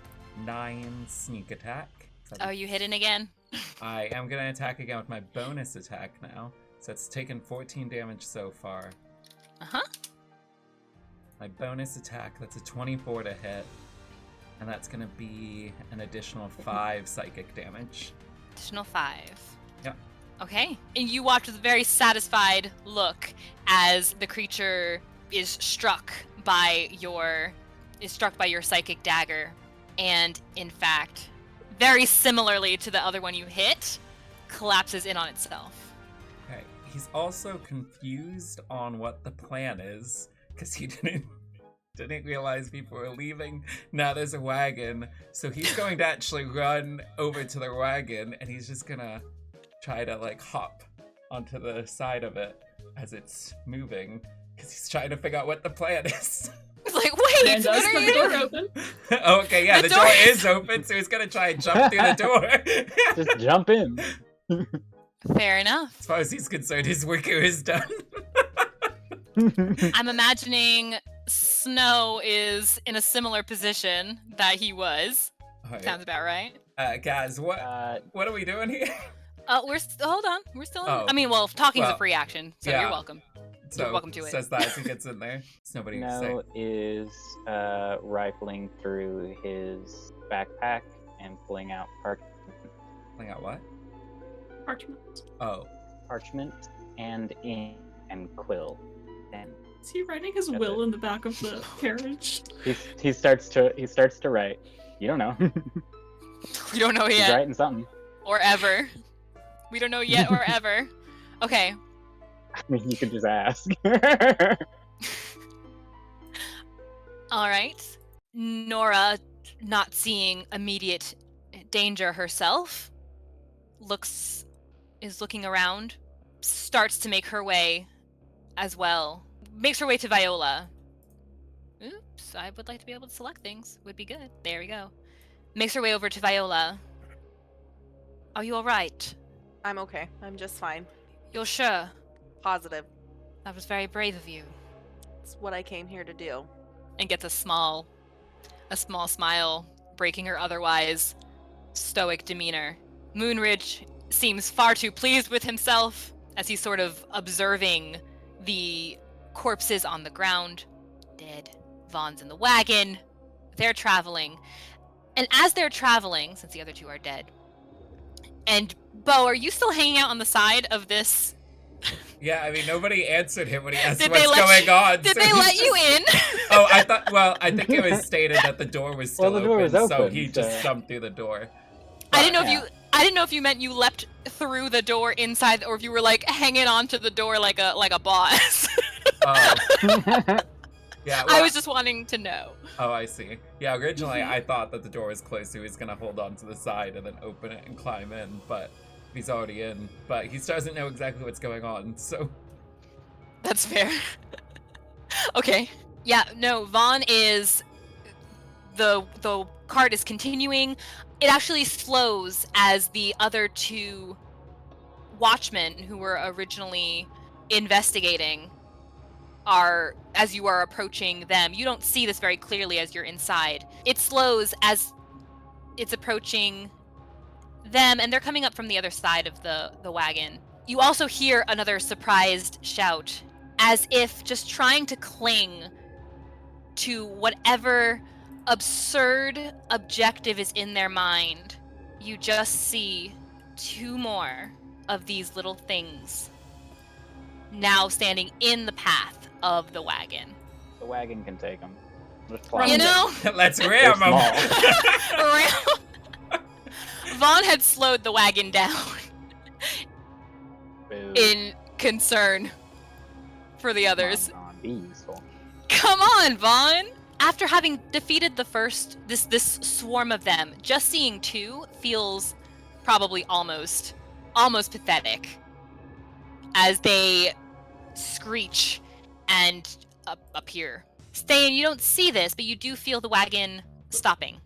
9 sneak attack. Oh, you hitting again? I am gonna attack again with my bonus attack now. So it's taken 14 damage so far. Uh-huh. My bonus attack, that's a 24 to hit. And that's gonna be an additional 5 psychic damage. Additional 5. Yep. Okay. And you watch with a very satisfied look as the creature is struck by your psychic dagger. And in fact, very similarly to the other one you hit, collapses in on itself. Okay. He's also confused on what the plan is, because he didn't realize people were leaving. Now there's a wagon, so he's going to actually run over to the wagon, and he's just gonna try to like hop onto the side of it as it's moving, because he's trying to figure out what the plan is. It's like, wait, And what does are the you door doing? open? Okay, yeah, The the door door is- is open, so he's gonna try and jump through the door. Just jump in. Fair enough. As far as he's concerned, his work is done. I'm imagining Snow is in a similar position that he was. Alright. Sounds about right. Guys, what are we doing here? Hold on. We're still in. Oh. I mean, well, talking's Well, a free action, so yeah. you're welcome. So welcome to it. says that as he gets in there. It's nobody to say. Snow is rifling through his backpack and pulling out Pulling out what? Parchment. Oh. parchment and ink and quill. And Is he writing his That's will it. in the back of the carriage? he starts to write. You don't know. We don't know He's yet writing something. or ever. We don't know yet or ever. Okay. I mean, you could just ask. All right. Nora, not seeing immediate danger herself, is looking around, starts to make her way as well. Makes her way to Viola. Oops, I would like to be able to select things. Would be good. There we go. Makes her way over to Viola. Are you all right? I'm okay. I'm just fine. You're sure? Positive. That was very brave of you. It's what I came here to do. And gets a small smile, breaking her otherwise stoic demeanor. Moonridge seems far too pleased with himself as he's sort of observing the corpses on the ground. Dead. Vaughn's in the wagon. They're traveling. And as they're traveling, since the other two are dead, and Beau, are you still hanging out on the side of this? Yeah, I mean, nobody answered him when he asked Did what's they let going you- on. Did so they he's let you just- in? Oh, I think it was stated that the door was still Well, the door was so open, he just so- jumped through the door. I didn't know Yeah. I didn't know if you meant you leapt through the door inside, or if you were like hanging onto the door like a boss. Oh, yeah. I well, was just wanting to know. Oh, I see. Yeah, originally I thought that the door was closed, so he was gonna hold on to the side and then open it and climb in, but he's already in. But he still doesn't know exactly what's going on, so. That's fair. Okay. Yeah, no, Vaughn is the cart is continuing. It actually slows as the other two watchmen who were originally investigating as you are approaching them. You don't see this very clearly as you're inside. It slows as it's approaching them, and they're coming up from the other side of the wagon. You also hear another surprised shout, as if just trying to cling to whatever absurd objective is in their mind. You just see two more of these little things now standing in the path of the wagon. The wagon can take him. Just You know? Let's They're ram him! Vaughn had slowed the wagon down Boo. in concern for the Come others. on, be useful. Come on, Vaughn! After having defeated the first, this swarm of them, just seeing two feels probably almost pathetic. As they screech and appear. Ste'yn, you don't see this, but you do feel the wagon stopping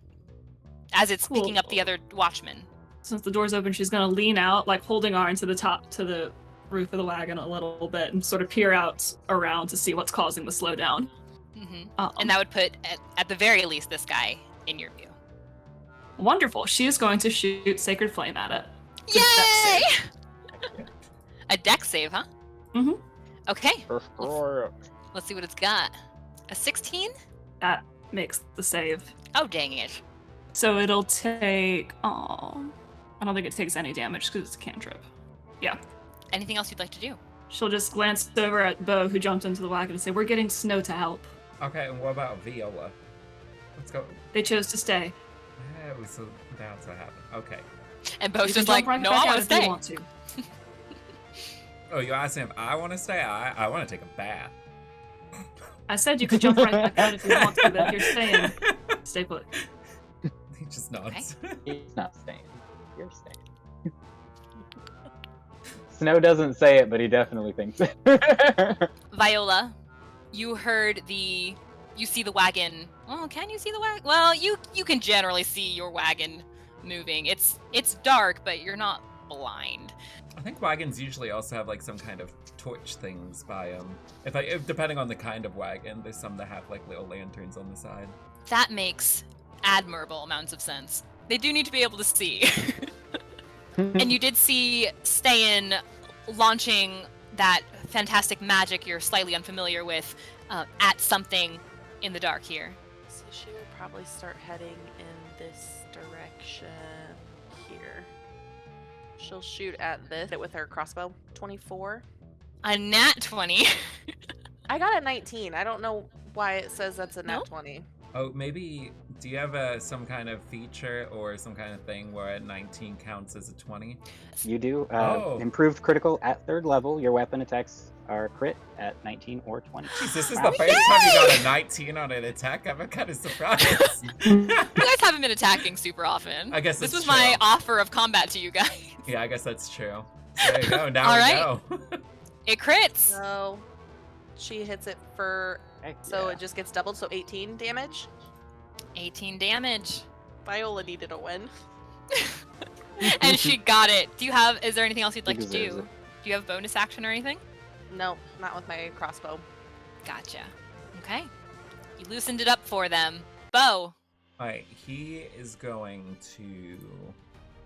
as it's picking up the other watchmen. Since the door's open, she's gonna lean out, like holding on to the roof of the wagon a little bit and sort of peer out around to see what's causing the slowdown. And that would put, at the very least, this guy in your view. Wonderful. She is going to shoot Sacred Flame at it. Yay! A dex save, huh? Mm-hmm. Okay. Roar. Let's see what it's got. A 16? That makes the save. Oh, dang it. So it'll take... Oh, I don't think it takes any damage because it's a cantrip. Yeah. Anything else you'd like to do? She'll just glance over at Beau, who jumped into the wagon, and say, "We're getting Snow to help." Okay, and what about Viola? Let's go. They chose to stay. Yeah, it was about to happen. Okay. And Beau's You just can like, jump right no, back I out want to if you stay. want to. Oh, you're asking if I want to stay? I want to take a bath. I said you could jump right back out if you want to, but if you're staying, stay put. He just nods. He's not staying. You're staying. Snow doesn't say it, but he definitely thinks it. Viola, you see the wagon. Oh, can you see the wagon? Well, you can generally see your wagon moving. It's dark, but you're not blind. I think wagons usually also have like some kind of torch things by them. If depending on the kind of wagon, there's some that have like little lanterns on the side. That makes admirable amounts of sense. They do need to be able to see. And you did see Ste'yn launching that fantastic magic you're slightly unfamiliar with at something in the dark here. So she would probably start heading in this direction here. She'll shoot at this with her crossbow. 24. A nat 20. I got a 19. I don't know why it says that's a nat No? 20. Oh, maybe, do you have some kind of feature or some kind of thing where a 19 counts as a 20? You do. Oh. Improved critical at 3rd level. Your weapon attacks are crit at 19 or 20. Jeez, this is Wow. the first time you got a 19 on an attack. I'm kind of surprised. You guys haven't been attacking super often. I guess this that's was my true. offer of combat to you guys. Yeah, I guess that's true. So there you go. Now All we right. know. It crits. So she hits it for, Heck so yeah. it just gets doubled, so 18 damage. 18 damage. Viola needed a win. And she got it. Is there anything else you'd like to deserves do? it. Do you have bonus action or anything? No, not with my crossbow. Gotcha. Okay. You loosened it up for them. Beau. Alright, he is going to...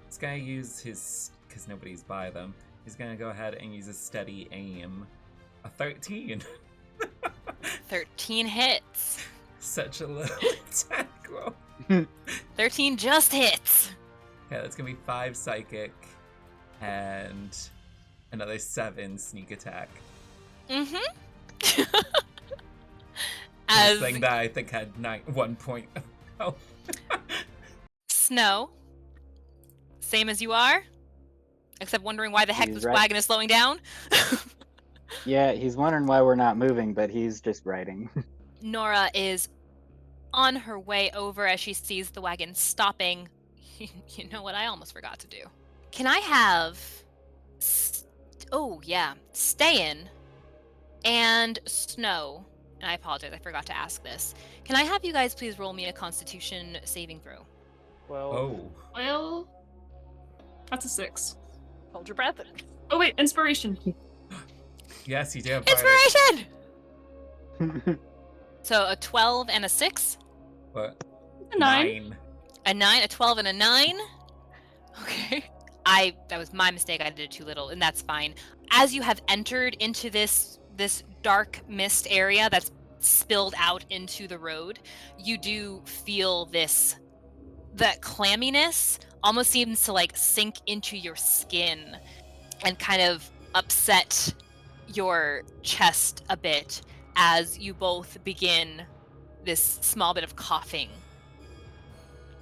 He's going to use his... Because nobody's by them. He's going to go ahead and use a steady aim. A 13. 13 hits. Such a little attack roll. 13 just hits. Yeah, that's going to be 5 psychic. And another 7 sneak attack. Mm-hmm. This thing that I think had 1 point. Oh. Snow, same as you are, except wondering why the heck He's this right. wagon is slowing down. Yeah, he's wondering why we're not moving, but he's just writing. Nora is on her way over as she sees the wagon stopping. You know what I almost forgot to do. Can I have... Ste'yn and Snow. And I apologize, I forgot to ask this. Can I have you guys please roll me a Constitution saving throw? Well, Oh. Well, that's a 6. Hold your breath. Oh wait, inspiration. Yes, you did. Inspiration! So a 12 and a 6? What? A 9. A 9, a 12, and a 9? Okay. That was my mistake. I did it too little, and that's fine. As you have entered into this dark mist area that's spilled out into the road, you do feel that clamminess almost seems to like sink into your skin and kind of upset your chest a bit as you both begin this small bit of coughing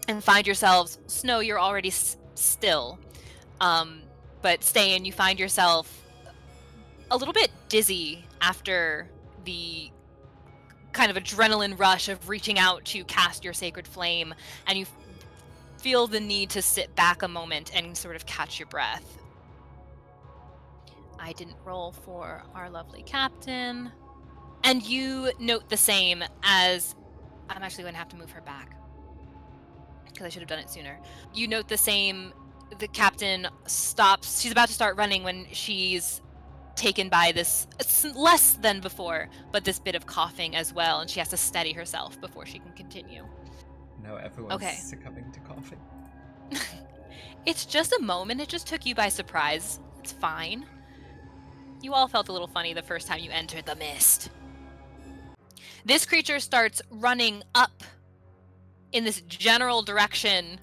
and find yourselves, Snow, you're already still, but Ste'yn, you find yourself a little bit dizzy after the kind of adrenaline rush of reaching out to cast your sacred flame, and you feel the need to sit back a moment and sort of catch your breath. I didn't roll for our lovely captain. And you note the same as... I'm actually going to have to move her back, because I should have done it sooner. You note the same. The captain stops. She's about to start running when she's taken by this, it's less than before, but this bit of coughing as well, and she has to steady herself before she can continue. No, everyone's Okay. succumbing to coughing. It's just a moment. It just took you by surprise. It's fine. You all felt a little funny the first time you entered the mist. This creature starts running up in this general direction,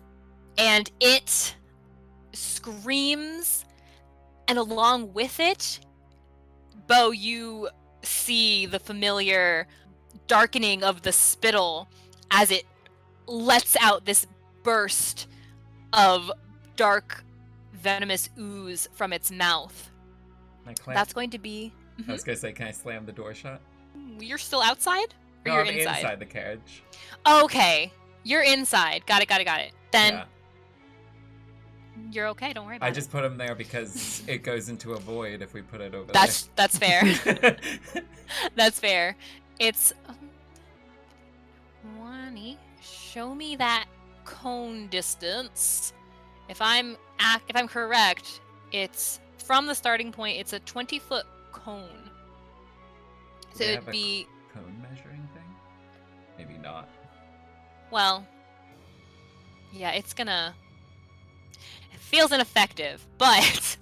and it screams, and along with it, Beau, you see the familiar darkening of the spittle as it lets out this burst of dark, venomous ooze from its mouth. That's going to be... I was going to say, can I slam the door shut? You're still outside? Or No, you're I'm inside? inside the carriage. Okay. You're inside. Got it. Then Yeah. you're okay. Don't worry about I it. just put him there because it goes into a void if we put it over That's fair. there. That's fair. It's 20. Show me that cone distance. If I'm correct, it's from the starting point. It's a 20-foot cone. So Do they it'd have a be cone measuring thing? Maybe not. well. Yeah, it's gonna. It feels ineffective, but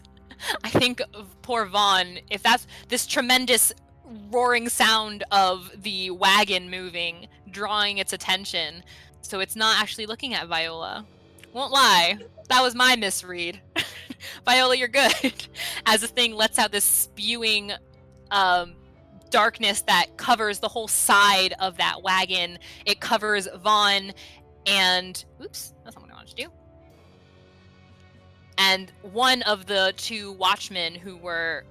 I think of poor Vaughn. If that's this tremendous roaring sound of the wagon moving, drawing its attention, so it's not actually looking at Viola. Won't lie, that was my misread. Viola, you're good. As the thing lets out this spewing darkness that covers the whole side of that wagon. It covers Vaughn and... Oops, that's not what I wanted to do. And one of the two watchmen who were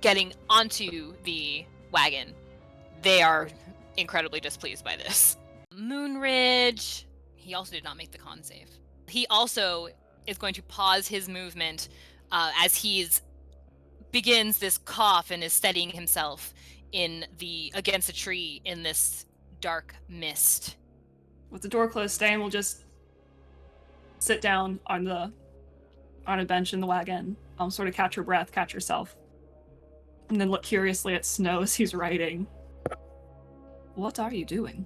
getting onto the wagon, they are incredibly displeased by this. Moonridge, he also did not make the con save. He also is going to pause his movement as he's begins this cough and is steadying himself against a tree in this dark mist. With the door closed, Ste'yn will just sit down on a bench in the wagon, sort of catch her breath, catch herself, and then look curiously at Snow as he's writing. What are you doing?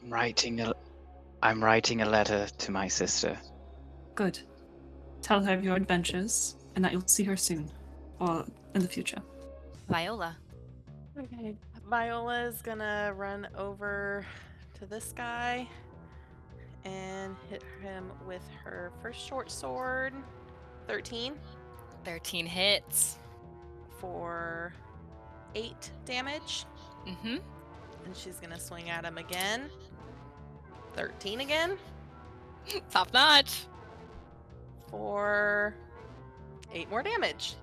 I'm writing a letter to my sister. Good. Tell her of your adventures, and that you'll see her soon, or in the future. Viola. Okay. Viola is gonna run over to this guy and hit him with her first short sword. 13 hits. For 8 damage. Mm-hmm. And she's gonna swing at him again. 13 again. Top notch. For 8 more damage.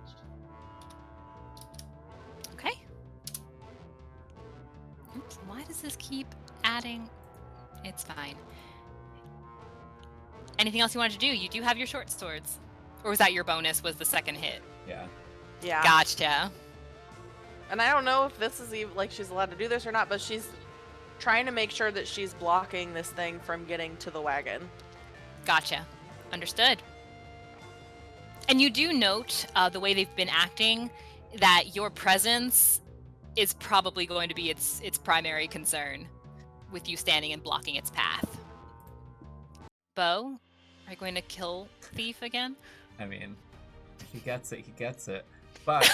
Okay. Oops, why does this keep adding? It's fine. Anything else you wanted to do? You do have your short swords. Or was that your bonus, was the second hit? Yeah. Yeah. Gotcha. And I don't know if this is even like she's allowed to do this or not, but she's trying to make sure that she's blocking this thing from getting to the wagon. Gotcha. Understood. And you do note the way they've been acting that your presence is probably going to be its primary concern with you standing and blocking its path. Beau, are you going to kill Thief again? I mean, he gets it. But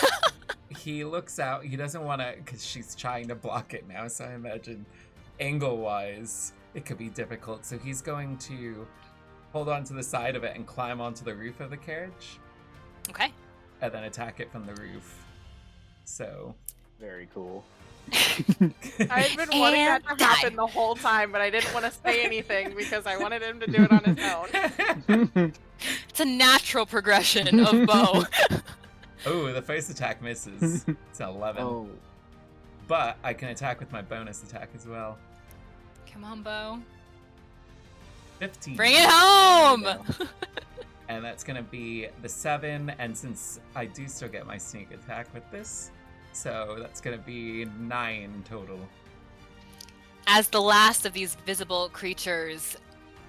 he looks out, he doesn't want to, because she's trying to block it now, so I imagine angle-wise it could be difficult. So he's going to hold on to the side of it and climb onto the roof of the carriage. Okay. And then attack it from the roof. So... Very cool. I've been wanting that to And die. happen the whole time, but I didn't want to say anything because I wanted him to do it on his own. It's a natural progression of Beau. Oh, the first attack misses. It's an 11. Oh, But I can attack with my bonus attack as well. Come on, Beau. 15. Bring it home! And that's going to be the 7, and since I do still get my sneak attack with this, so that's going to be 9 total. As the last of these visible creatures,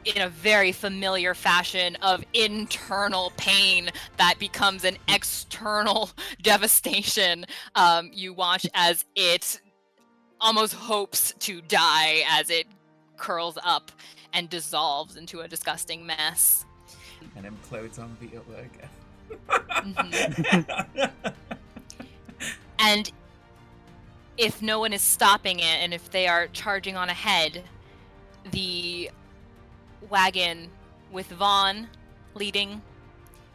in a very familiar fashion of internal pain that becomes an external devastation, you watch as it almost hopes to die as it curls up and dissolves into a disgusting mess. And implodes on Viola again. And if no one is stopping it, and if they are charging on ahead, the wagon with Vaughn leading,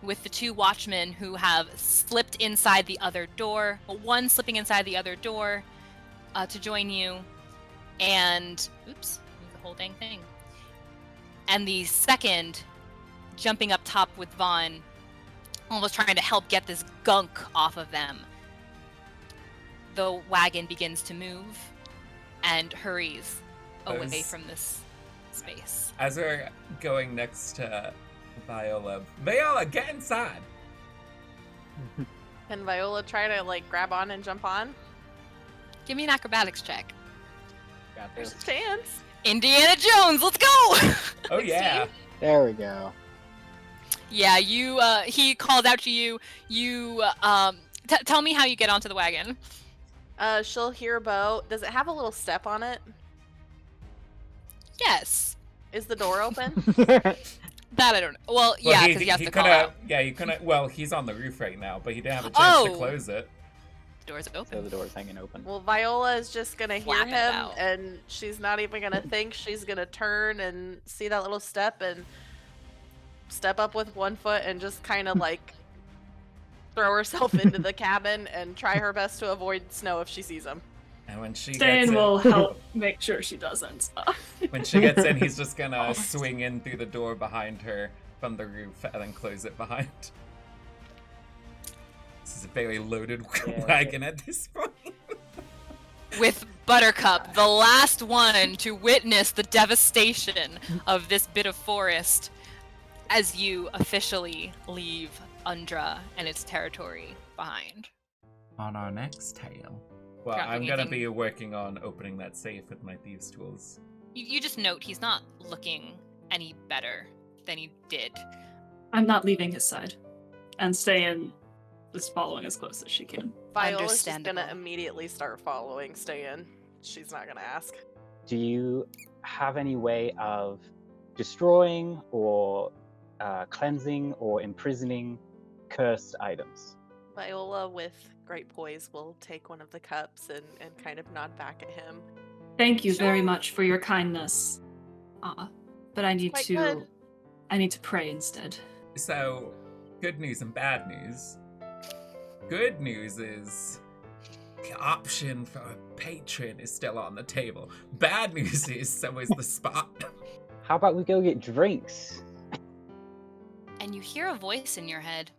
with the 2 watchmen who have slipped inside the other door, one slipping inside the other door to join you, and oops, the whole dang thing. And the second jumping up top with Vaughn, almost trying to help get this gunk off of them. The wagon begins to move and hurries away from this space. As we're going next to Viola, get inside! Can Viola try to like grab on and jump on? Give me an acrobatics check. Got There's this. a chance. Indiana Jones, let's go! Oh yeah! There we go. Yeah, you, he calls out to you. You, tell me how you get onto the wagon. She'll hear Beau. Does it have a little step on it? Yes. Is the door open? That I don't know. Well, yeah, because he has to call out. Yeah, you couldn't. Well, he's on the roof right now, but he didn't have a chance to close it. The door's So open. the door's hanging open. Well, Viola is just gonna hear Flapping him, about. and she's not even gonna think. She's gonna turn and see that little step and step up with one foot and just kind of like throw herself into the cabin and try her best to avoid Snow if she sees him. And when she gets Ste'yn in, will help make sure she doesn't. when she gets in, he's just gonna swing in through the door behind her from the roof and then close it behind. This is a very loaded wagon at this point. With Buttercup, the last one to witness the devastation of this bit of forest, as you officially leave Undra and its territory behind. On our next tale. Well, Crap, I'm you gonna think- be working on opening that safe with my thieves' tools. You just note he's not looking any better than he did. I'm not leaving his side. And Ste'yn is following as close as she can. Viola's just gonna Understandable. immediately start following Ste'yn. She's not gonna ask. Do you have any way of destroying or cleansing or imprisoning cursed items? Viola, with great poise, will take one of the cups and kind of nod back at him. Thank you very Sure. much for your kindness. But I need Quite to good. I need to pray instead. So, good news and bad news. Good news is the option for a patron is still on the table. Bad news is so is the spot. How about we go get drinks? And you hear a voice in your head.